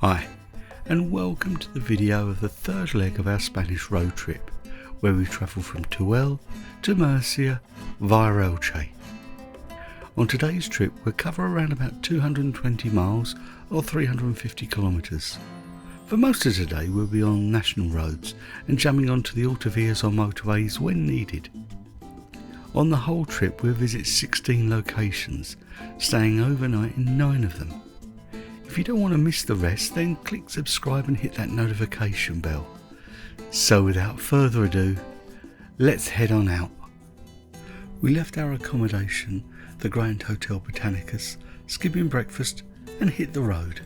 Hi, and welcome to the video of the third leg of our Spanish road trip, where we travel from Teruel to Murcia via Elche. On today's trip we'll cover around about 220 miles or 350 kilometres. For most of today we'll be on national roads and jamming onto the autovias or motorways when needed. On the whole trip we'll visit 16 locations, staying overnight in 9 of them. If you don't want to miss the rest, then click subscribe and hit that notification bell. So without further ado, let's head on out. We left our accommodation, the Grand Hotel Botanicus, skipping breakfast and hit the road.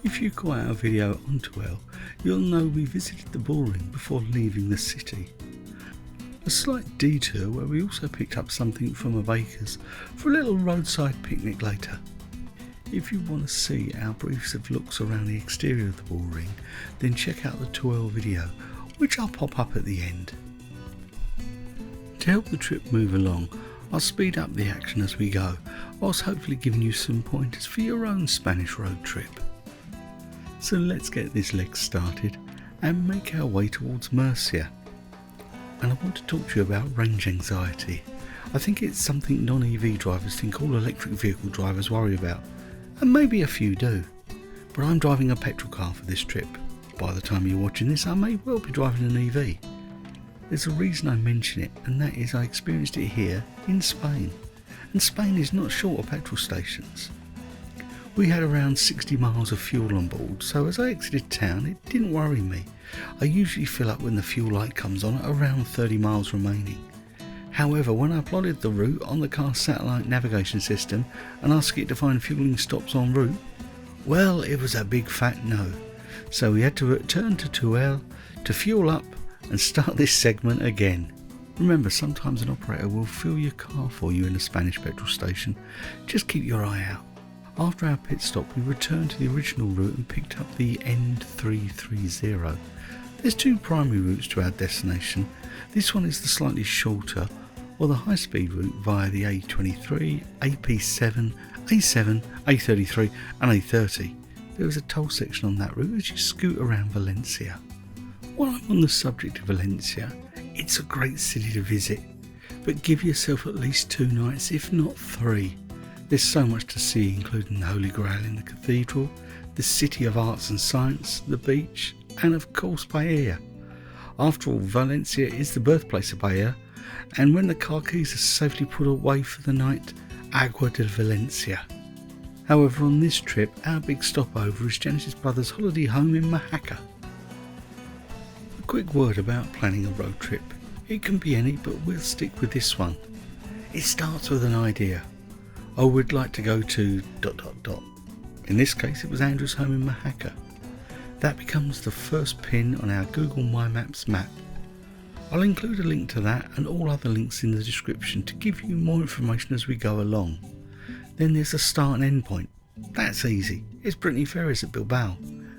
If you caught our video on Teruel, you'll know we visited the Bullring before leaving the city. A slight detour where we also picked up something from a baker's for a little roadside picnic later. If you want to see our briefs of looks around the exterior of the Bullring, then check out the Teruel video, which I'll pop up at the end. To help the trip move along, I'll speed up the action as we go, whilst hopefully giving you some pointers for your own Spanish road trip. So let's get this leg started and make our way towards Murcia. And I want to talk to you about range anxiety. I think it's something non-EV drivers think all electric vehicle drivers worry about. And maybe a few do, but I'm driving a petrol car for this trip. By the time you're watching this, I may well be driving an EV. There's a reason I mention it, and that is I experienced it here in Spain. And Spain is not short of petrol stations. We had around 60 miles of fuel on board, so as I exited town, it didn't worry me. I usually fill up when the fuel light comes on at around 30 miles remaining. However, when I plotted the route on the car's satellite navigation system and asked it to find fueling stops en route, well, it was a big fat no. So we had to return to Teruel to fuel up and start this segment again. Remember, sometimes an operator will fuel your car for you in a Spanish petrol station. Just keep your eye out. After our pit stop, we returned to the original route and picked up the N-330. There's two primary routes to our destination. This one is the slightly shorter, or the high-speed route via the A23, AP7, A7, A33 and A30. There is a toll section on that route as you scoot around Valencia. While I'm on the subject of Valencia, it's a great city to visit, but give yourself at least 2 nights, if not 3. There's so much to see, including the Holy Grail in the cathedral, the city of arts and science, the beach, and of course Paella. After all, Valencia is the birthplace of Paella, and when the car keys are safely put away for the night, Agua de Valencia. However, on this trip, our big stopover is Genesis Brothers' holiday home in Murcia. A quick word about planning a road trip. It can be any, but we'll stick with this one. It starts with an idea. I would like to go to ... In this case, it was Andrew's home in Murcia. That becomes the first pin on our Google My Maps map. I'll include a link to that and all other links in the description to give you more information as we go along. Then there's a start and end point. That's easy. It's Brittany Ferries at Bilbao.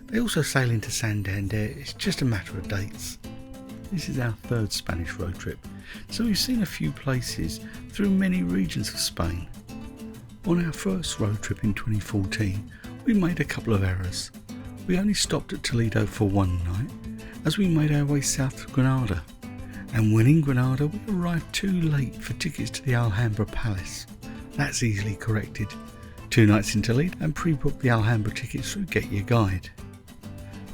They also sail into Santander. It's just a matter of dates. This is our third Spanish road trip, so we've seen a few places through many regions of Spain. On our first road trip in 2014, we made a couple of errors. We only stopped at Toledo for one night as we made our way south to Granada. And when in Granada, we arrived too late for tickets to the Alhambra Palace. That's easily corrected. 2 nights in Toledo and pre-book the Alhambra tickets through Get Your Guide.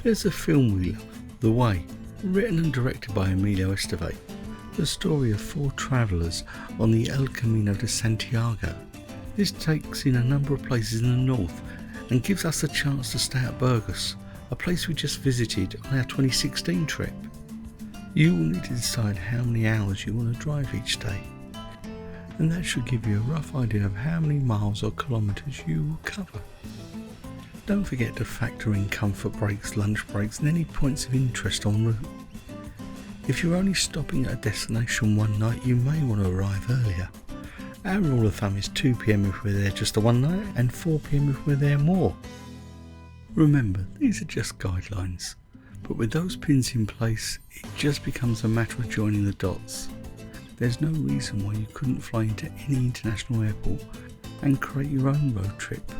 There's a film we love, The Way, written and directed by Emilio Estevez. The story of 4 travellers on the El Camino de Santiago. This takes in a number of places in the north and gives us a chance to stay at Burgos, a place we just visited on our 2016 trip. You will need to decide how many hours you want to drive each day, and that should give you a rough idea of how many miles or kilometres you will cover. Don't forget to factor in comfort breaks, lunch breaks and any points of interest en route. If you're only stopping at a destination one night, you may want to arrive earlier. Our rule of thumb is 2 PM if we're there just the one night and 4 PM if we're there more. Remember, these are just guidelines, but with those pins in place, it just becomes a matter of joining the dots. There's no reason why you couldn't fly into any international airport and create your own road trip.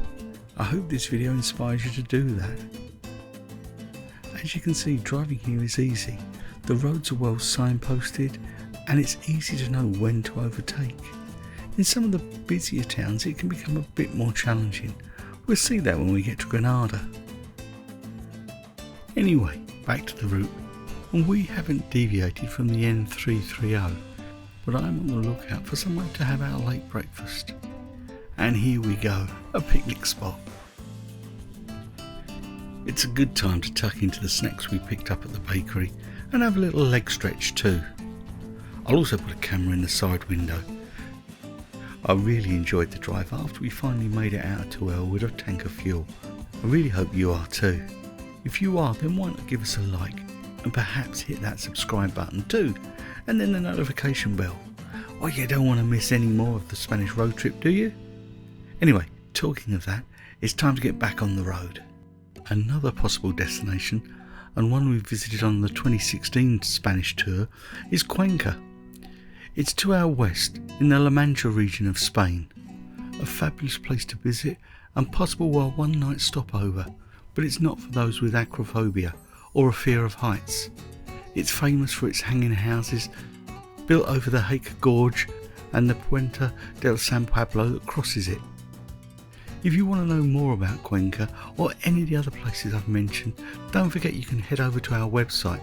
I hope this video inspires you to do that. As you can see, driving here is easy. The roads are well signposted and it's easy to know when to overtake. In some of the busier towns it can become a bit more challenging. We'll see that when we get to Granada. Anyway, back to the route, and we haven't deviated from the N-330, but I'm on the lookout for somewhere to have our late breakfast. And here we go, a picnic spot. It's a good time to tuck into the snacks we picked up at the bakery and have a little leg stretch too. I'll also put a camera in the side window. I really enjoyed the drive after we finally made it out of Teruel with a tank of fuel. I really hope you are too. If you are, then why not give us a like and perhaps hit that subscribe button too, and then the notification bell. Well, you don't want to miss any more of the Spanish road trip, do you? Anyway, talking of that, it's time to get back on the road. Another possible destination, and one we visited on the 2016 Spanish tour, is Cuenca. It's 2 hours west in the La Mancha region of Spain. A fabulous place to visit and possible one-night stopover, but it's not for those with acrophobia or a fear of heights. It's famous for its hanging houses, built over the Jaca Gorge and the Puente del San Pablo that crosses it. If you want to know more about Cuenca or any of the other places I've mentioned, don't forget you can head over to our website,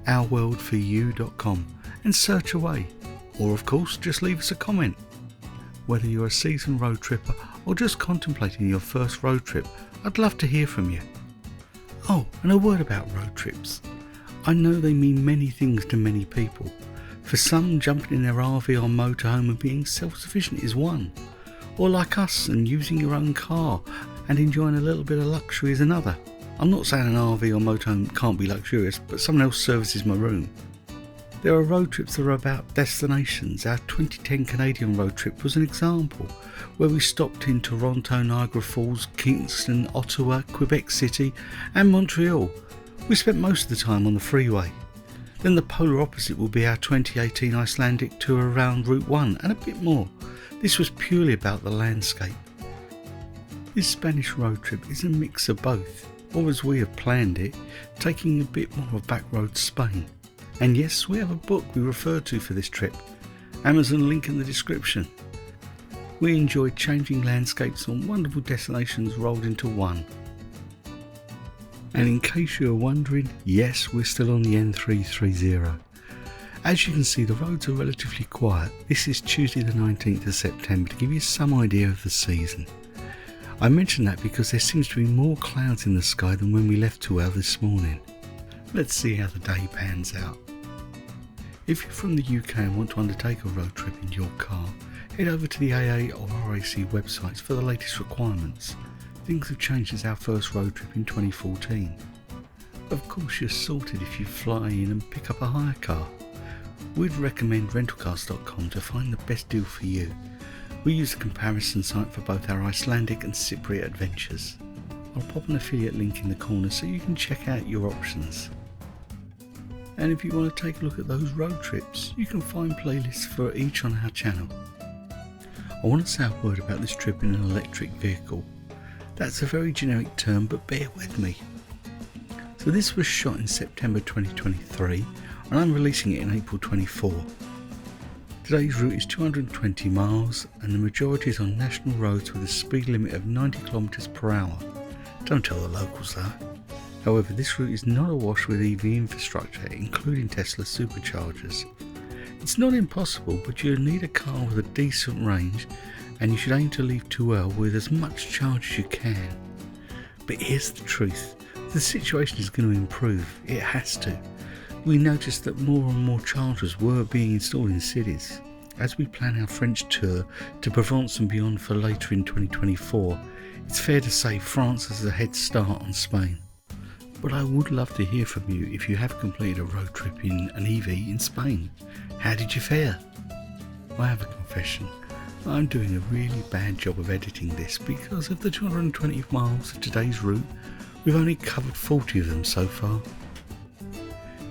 ourworldforyou.com, and search away. Or of course, just leave us a comment. Whether you're a seasoned road tripper or just contemplating your first road trip, I'd love to hear from you. Oh, and a word about road trips. I know they mean many things to many people. For some, jumping in their RV or motorhome and being self-sufficient is one. Or like us and using your own car and enjoying a little bit of luxury is another. I'm not saying an RV or motorhome can't be luxurious, but someone else services my room. There are road trips that are about destinations. Our 2010 Canadian road trip was an example, where we stopped in Toronto, Niagara Falls, Kingston, Ottawa, Quebec City and Montreal. We spent most of the time on the freeway. Then the polar opposite will be our 2018 Icelandic tour around Route 1 and a bit more. This was purely about the landscape. This Spanish road trip is a mix of both, or as we have planned it, taking a bit more of backroad Spain. And yes, we have a book we refer to for this trip, Amazon link in the description. We enjoyed changing landscapes on wonderful destinations rolled into one. And in case you are wondering, yes, we're still on the N-330. As you can see, the roads are relatively quiet. This is Tuesday the 19th of September to give you some idea of the season. I mention that because there seems to be more clouds in the sky than when we left Teruel this morning. Let's see how the day pans out. If you're from the UK and want to undertake a road trip in your car, head over to the AA or RAC websites for the latest requirements. Things have changed since our first road trip in 2014. Of course, you're sorted if you fly in and pick up a hire car. We'd recommend rentalcars.com to find the best deal for you. We use a comparison site for both our Icelandic and Cypriot adventures. I'll pop an affiliate link in the corner so you can check out your options. And if you want to take a look at those road trips, you can find playlists for each on our channel. I want to say a word about this trip in an electric vehicle. That's a very generic term, but bear with me. So this was shot in September 2023 and I'm releasing it in April 24. Today's route is 220 miles and the majority is on national roads with a speed limit of 90 km per hour. Don't tell the locals that. However, this route is not awash with EV infrastructure, including Tesla superchargers. It's not impossible, but you'll need a car with a decent range and you should aim to leave Teruel with as much charge as you can. But here's the truth, the situation is going to improve, it has to. We noticed that more and more chargers were being installed in cities. As we plan our French tour to Provence and beyond for later in 2024, it's fair to say France has a head start on Spain. But I would love to hear from you if you have completed a road trip in an EV in Spain. How did you fare? I have a confession. I'm doing a really bad job of editing this because of the 220 miles of today's route, we've only covered 40 of them so far.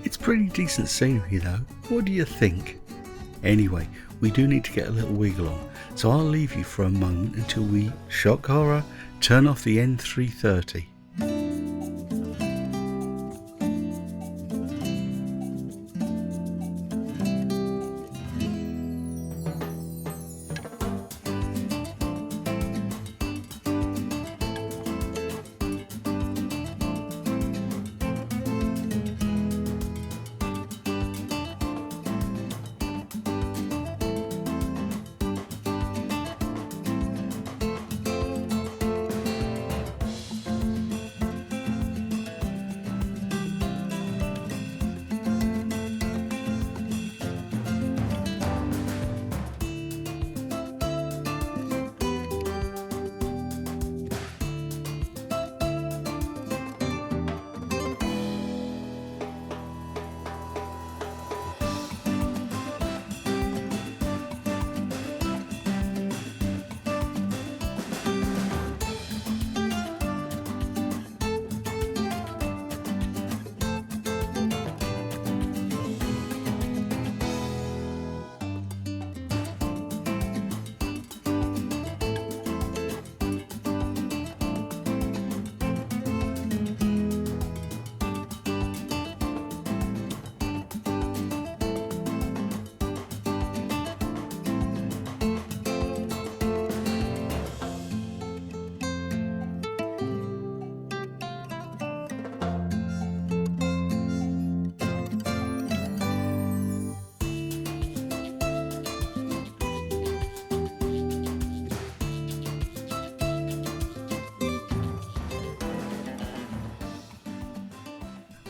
It's pretty decent scenery though, what do you think? Anyway, we do need to get a little wiggle on, so I'll leave you for a moment until we, shock horror, turn off the N-330.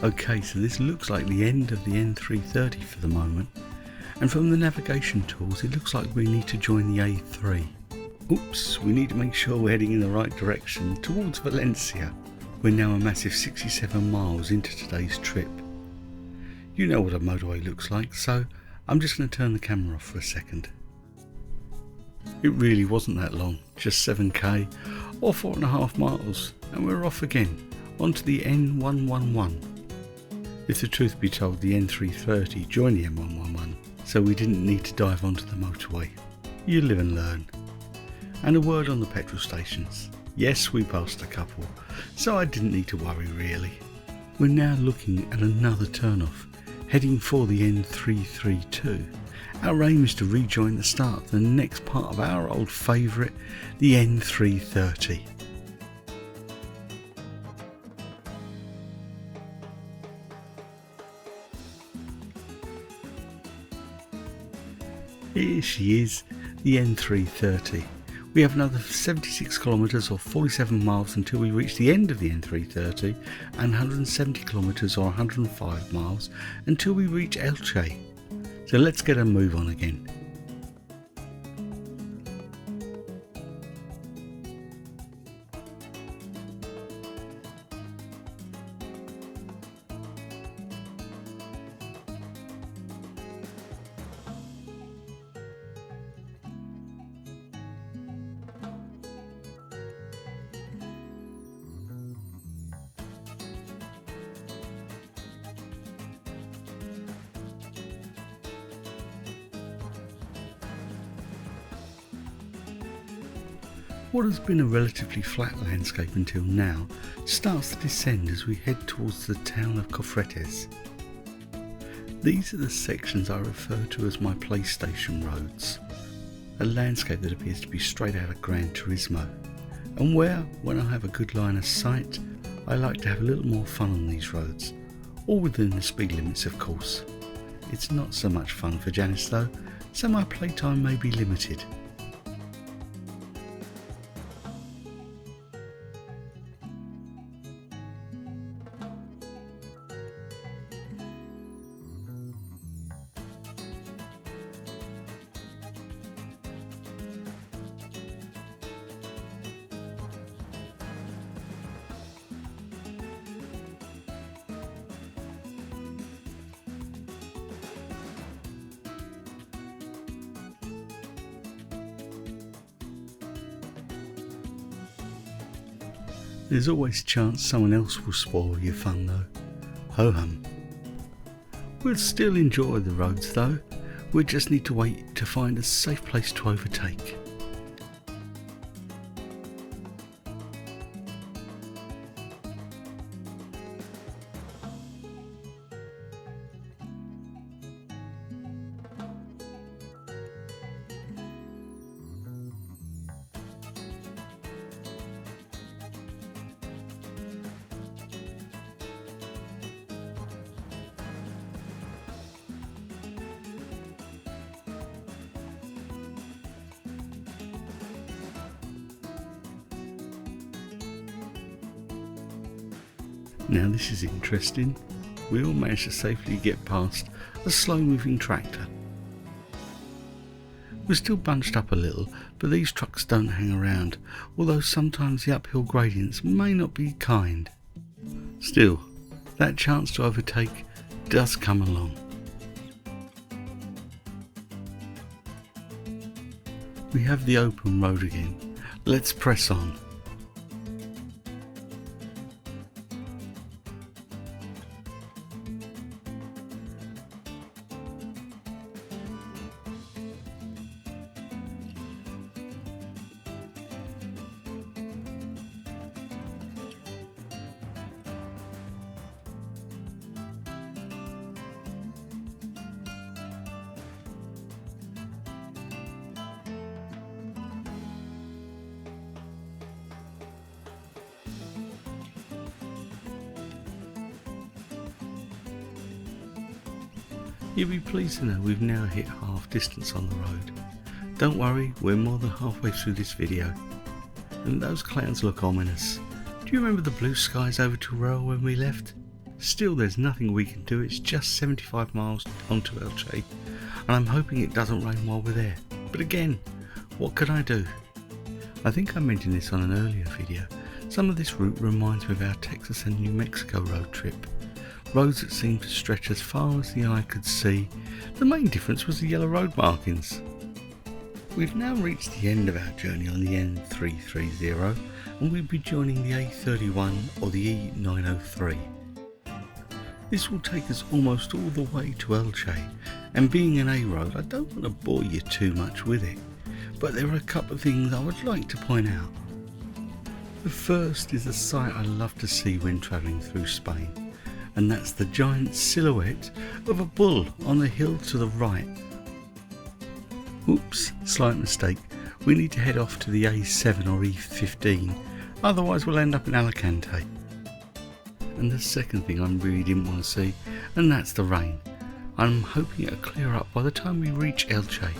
Okay, so this looks like the end of the N-330 for the moment, and from the navigation tools it looks like we need to join the A3. Oops, we need to make sure we're heading in the right direction towards Valencia. We're now a massive 67 miles into today's trip. You know what a motorway looks like, so I'm just going to turn the camera off for a second. It really wasn't that long, just 7k or 4.5 miles, and we're off again onto the N111. If the truth be told, the N-330 joined the N111, so we didn't need to dive onto the motorway. You live and learn. And a word on the petrol stations. Yes, we passed a couple, so I didn't need to worry really. We're now looking at another turn-off, heading for the N-332. Our aim is to rejoin the start of the next part of our old favourite, the N-330. Here she is, the N-330. We have another 76 kilometres or 47 miles until we reach the end of the N-330 and 170 kilometres or 105 miles until we reach Elche. So let's get a move on again. What has been a relatively flat landscape until now starts to descend as we head towards the town of Cofretes. These are the sections I refer to as my PlayStation roads, a landscape that appears to be straight out of Gran Turismo, and where, when I have a good line of sight, I like to have a little more fun on these roads, all within the speed limits of course. It's not so much fun for Janice though, so my playtime may be limited. There's always a chance someone else will spoil your fun though. Ho hum. We'll still enjoy the roads though, we just need to wait to find a safe place to overtake. Now this is interesting. We all managed to safely get past a slow moving tractor. We're still bunched up a little, but these trucks don't hang around, although sometimes the uphill gradients may not be kind. Still, that chance to overtake does come along. We have the open road again. Let's press on. You'll be pleased to know we've now hit half distance on the road. Don't worry, we're more than halfway through this video. And those clouds look ominous. Do you remember the blue skies over Teruel when we left? Still, there's nothing we can do. It's just 75 miles onto Elche, and I'm hoping it doesn't rain while we're there. But again, what can I do? I think I mentioned this on an earlier video. Some of this route reminds me of our Texas and New Mexico road trip. Roads that seemed to stretch as far as the eye could see. The main difference was the yellow road markings. We've now reached the end of our journey on the N-330, and we'll be joining the A31 or the E903. This will take us almost all the way to Elche, and being an A road, I don't want to bore you too much with it, but there are a couple of things I would like to point out. The first is a sight I love to see when travelling through Spain, and that's the giant silhouette of a bull on the hill to the right. Oops, slight mistake. We need to head off to the A7 or E15, otherwise we'll end up in Alicante. And the second thing I really didn't want to see, and that's the rain. I'm hoping it'll clear up by the time we reach Elche.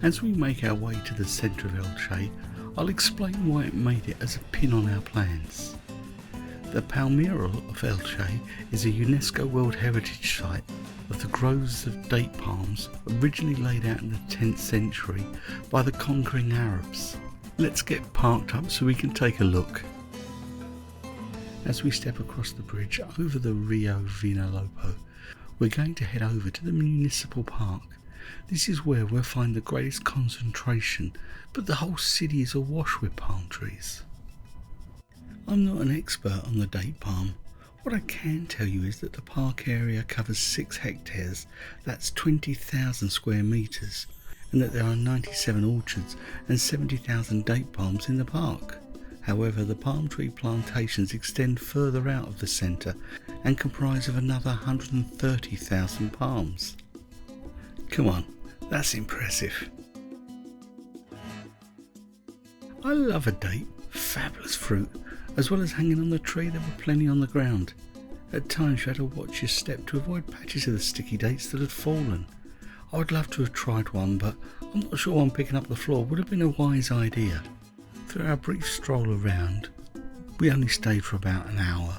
As we make our way to the centre of Elche, I'll explain why it made it as a pin on our plans. The Palmeral of Elche is a UNESCO World Heritage Site of the groves of date palms originally laid out in the 10th century by the conquering Arabs. Let's get parked up so we can take a look. As we step across the bridge over the Rio Vinalopó, we're going to head over to the municipal park. This is where we'll find the greatest concentration, but the whole city is awash with palm trees. I'm not an expert on the date palm. What I can tell you is that the park area covers 6 hectares, that's 20,000 square metres, and that there are 97 orchards and 70,000 date palms in the park. However, the palm tree plantations extend further out of the centre and comprise of another 130,000 palms. Come on, that's impressive. I love a date, fabulous fruit. As well as hanging on the tree, there were plenty on the ground. At times you had to watch your step to avoid patches of the sticky dates that had fallen. I would love to have tried one, but I'm not sure one picking up the floor would have been a wise idea. Through our brief stroll around, we only stayed for about an hour.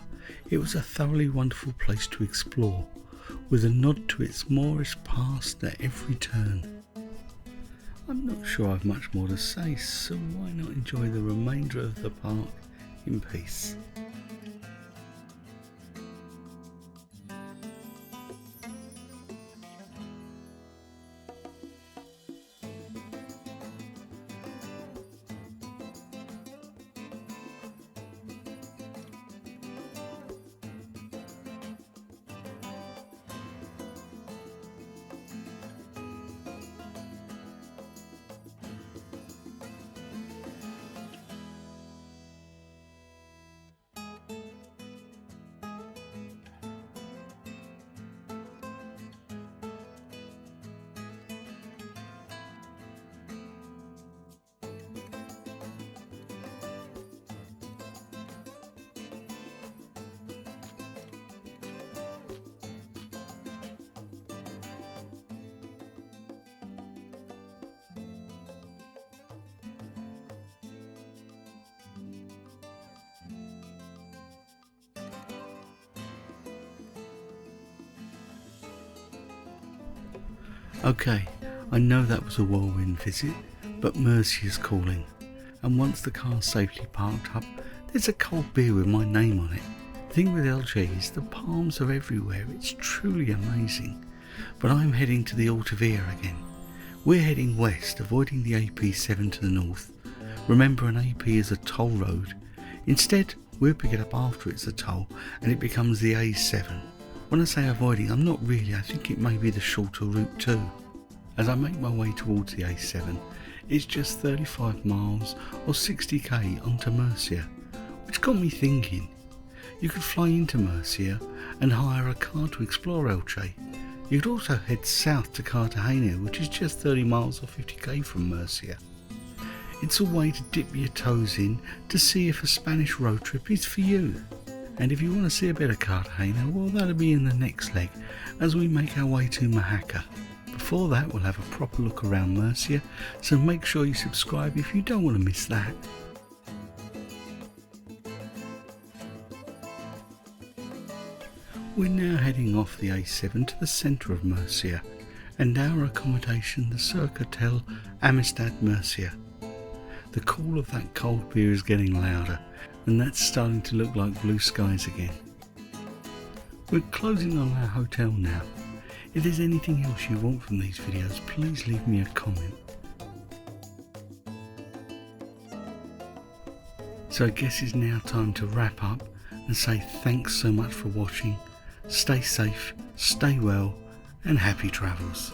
It was a thoroughly wonderful place to explore, with a nod to its Moorish past at every turn. I'm not sure I've much more to say, so why not enjoy the remainder of the park in peace. Okay, I know that was a whirlwind visit, but Murcia's calling. And once the car's safely parked up, there's a cold beer with my name on it. The thing with Elche is the palms are everywhere, it's truly amazing. But I'm heading to the Altovia again. We're heading west, avoiding the AP7 to the north. Remember, an AP is a toll road. Instead, we'll pick it up after it's a toll and it becomes the A7. When I say avoiding, I'm not really, I think it may be the shorter route too. As I make my way towards the A7, it's just 35 miles or 60k onto Murcia, which got me thinking. You could fly into Murcia and hire a car to explore Elche. You could also head south to Cartagena, which is just 30 miles or 50k from Murcia. It's a way to dip your toes in to see if a Spanish road trip is for you. And if you want to see a bit of Cartagena, well, that'll be in the next leg as we make our way to Majaca. Before that, we'll have a proper look around Murcia, so make sure you subscribe if you don't want to miss that. We're now heading off the A7 to the centre of Murcia, and our accommodation, the Circutel Amistad Murcia. The call of that cold beer is getting louder, and that's starting to look like blue skies again. We're closing on our hotel now. If there's anything else you want from these videos, please leave me a comment. So I guess it's now time to wrap up and say thanks so much for watching. Stay safe, stay well, and happy travels.